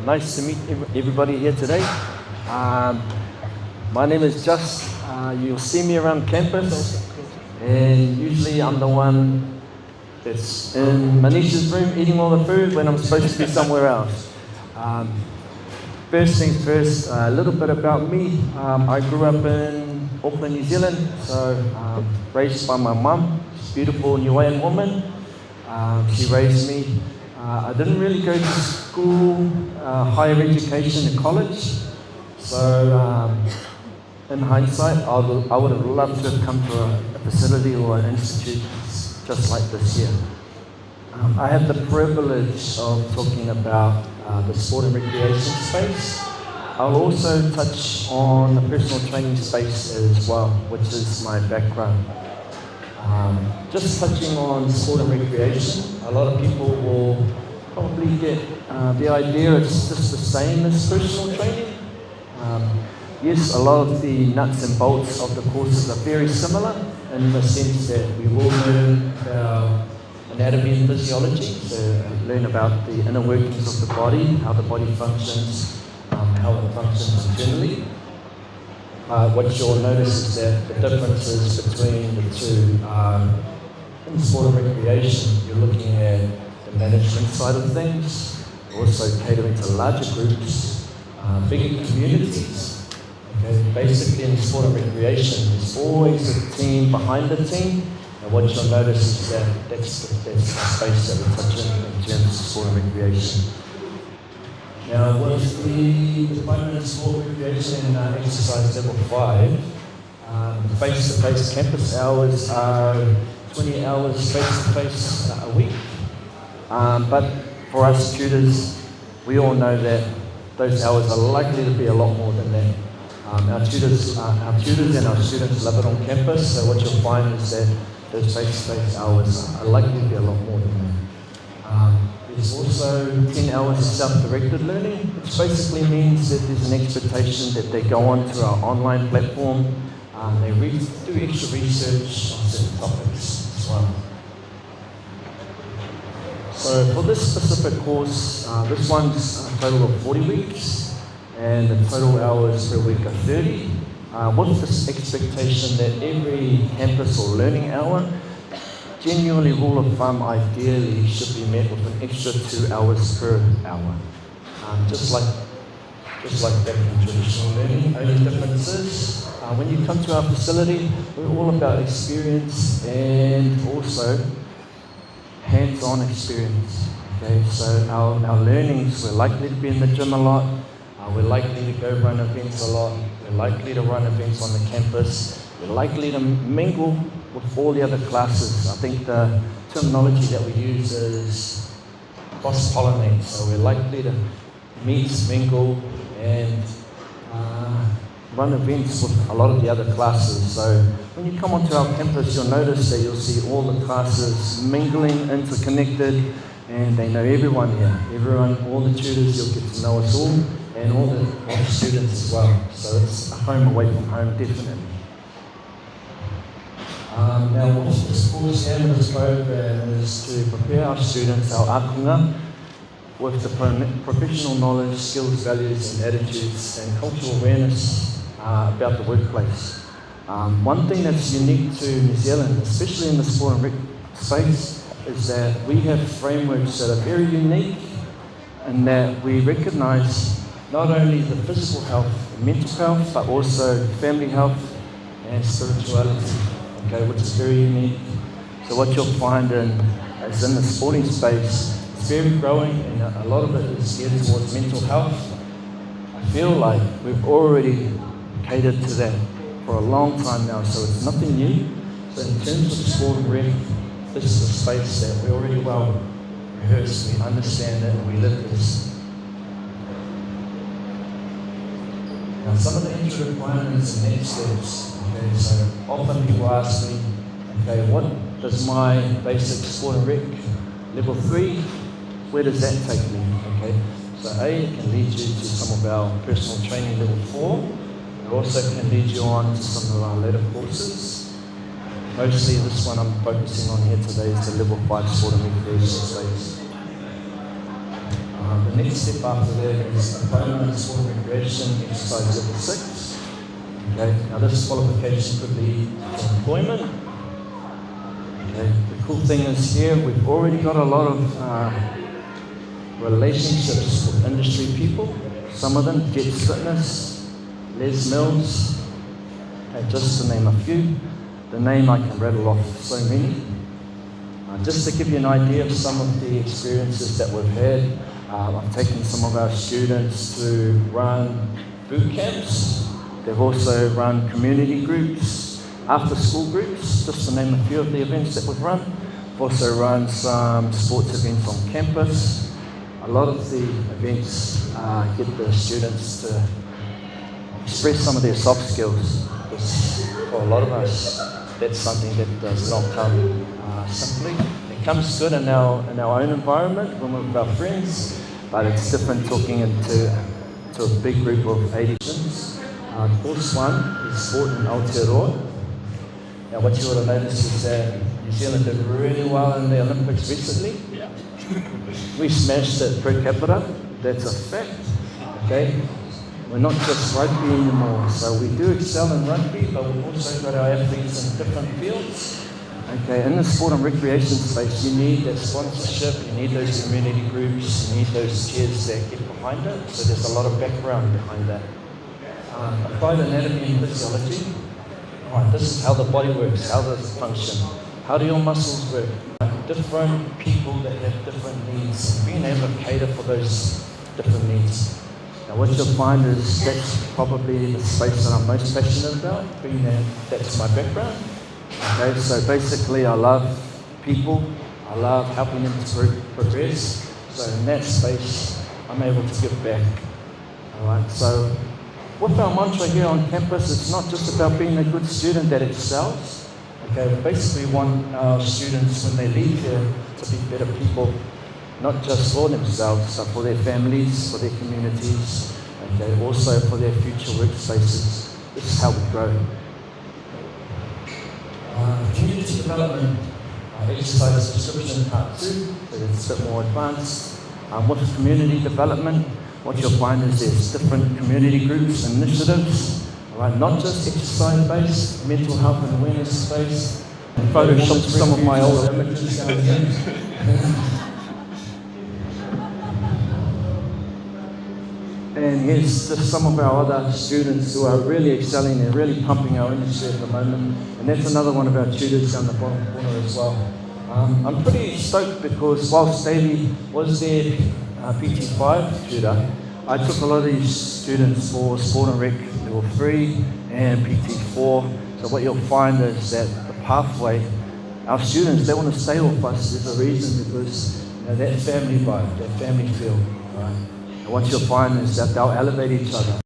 Nice to meet everybody here today. My name is Just. You'll see me around campus, and usually I'm the one that's in Manisha's room eating all the food when I'm supposed to be somewhere else. First things first, a little bit about me. I grew up in Auckland, New Zealand, so raised by my mum, beautiful Niuean woman. She raised me. I didn't really go to school, higher education and college, so in hindsight, I would have loved to have come to a facility or an institute just like this here. I have the privilege of talking about the sport and recreation space. I'll also touch on the personal training space as well, which is my background. Just touching on sport and recreation, a lot of people will probably get the idea it's just the same as personal training. Yes, a lot of the nuts and bolts of the courses are very similar in the sense that we will learn about anatomy and physiology, so learn about the inner workings of the body, how the body functions, how it functions internally. What you'll notice is that the differences between the two in sport and recreation, you're looking at the management side of things, also catering to larger groups, bigger communities. Okay, basically in sport and recreation, there's always a team behind the team, and what you'll notice is that that's the space that we're touching in terms of sport and recreation. Now, with the Diploma in Sport, Recreation and Exercise Level 5, face-to-face campus hours are 20 hours face-to-face a week. But for us tutors, we all know that those hours are likely to be a lot more than that. Our tutors and our students love it on campus, so what you'll find is that those face-to-face hours are likely to be a lot more than that. There's also 10 hours of self-directed learning, which basically means that there's an expectation that they go onto our online platform, they do extra research on certain topics as well. So for this specific course, this one's a total of 40 weeks, and the total hours per week are 30, with this expectation that every campus or learning hour, genuinely rule of thumb, ideally should be met with an extra 2 hours per hour. Just like that in traditional learning. Only difference is, when you come to our facility, we're all about experience and also hands-on experience. Okay, so our learnings, we're likely to be in the gym a lot, we're likely to go run events a lot, we're likely to run events on the campus, we're likely to mingle with all the other classes. I think the terminology that we use is cross-pollinate, so we're likely to meet, mingle, and run events with a lot of the other classes. So when you come onto our campus, you'll notice that you'll see all the classes mingling, interconnected, and they know everyone here. All the tutors, you'll get to know us all, and all the students as well. So it's a home away from home, definitely. Now, what this course and this program is to prepare our students, our akunga, with the professional knowledge, skills, values, and attitudes, and cultural awareness about the workplace. One thing that's unique to New Zealand, especially in the sport and rec space, is that we have frameworks that are very unique, and that we recognise not only the physical health and mental health, but also family health and spirituality. Okay, which is very unique. So what you'll find is in the sporting space, it's very growing, and a lot of it is geared towards mental health. I feel like we've already catered to that for a long time now, so it's nothing new. So in terms of sport and rec, this is a space that we're already well rehearsed, we understand it, and we live this. Now, some of the entry requirements and next steps. Okay, so often people ask me, okay, what does my basic sport and rec level 3, where does that take me? Okay, so A, it can lead you to some of our personal training level 4. It also can lead you on to some of our later courses. Mostly this one I'm focusing on here today is the level 5 sport and recreation space. The next step after that is diploma in sport and recreation, exercise level 6. Okay, now this qualification could lead to employment. Okay, the cool thing is here we've already got a lot of relationships with industry people. Some of them, Jets Fitness, Les Mills, okay, just to name a few. The name I can rattle off so many. Just to give you an idea of some of the experiences that we've had, I've taken some of our students to run boot camps. They've also run community groups, after school groups, just to name a few of the events that we've run. We've also run some sports events on campus. A lot of the events get the students to express some of their soft skills, because for a lot of us, that's something that does not come simply. It comes good in our own environment when we're with our friends, but it's different talking to a big group of 80 students. Course 1 is sport in Aotearoa. Now what you would have noticed is that New Zealand did really well in the Olympics recently. Yeah. We smashed it per capita, that's a fact. Okay. We're not just rugby anymore, so we do excel in rugby, but we've also got our athletes in different fields. Okay, in the sport and recreation space, you need that sponsorship, you need those community groups, you need those cheers that get behind it, so there's a lot of background behind that. Applied anatomy and physiology. Alright, this is how the body works, how does it function, how do your muscles work? Different people that have different needs, being able to cater for those different needs. Now what you'll find is that's probably the space that I'm most passionate about, being that's my background. Okay, so basically I love people, I love helping them to progress, so in that space I'm able to give back. Alright, so with our mantra here on campus, it's not just about being a good student that excels. Okay, we basically want our students when they leave here to be better people, not just for themselves, but for their families, for their communities, okay, also for their future workspaces. This is how we grow. Community development, exercise description part 2, so it's a bit more advanced. With community development, what you'll find is there's different community groups and initiatives, right? Not just exercise-based, mental health and awareness-based. Photoshop some of my old images down here. And here's just some of our other students who are really excelling, they're really pumping our industry at the moment. And that's another one of our tutors down the bottom corner as well. I'm pretty stoked because whilst Davey was their PT5 tutor, I took a lot of these students for Sport and Rec Level 3 and PT4. So what you'll find is that the pathway, our students, they want to stay with us. There's a reason, because that family vibe, that family feel, right? And what you'll find is that they'll elevate each other.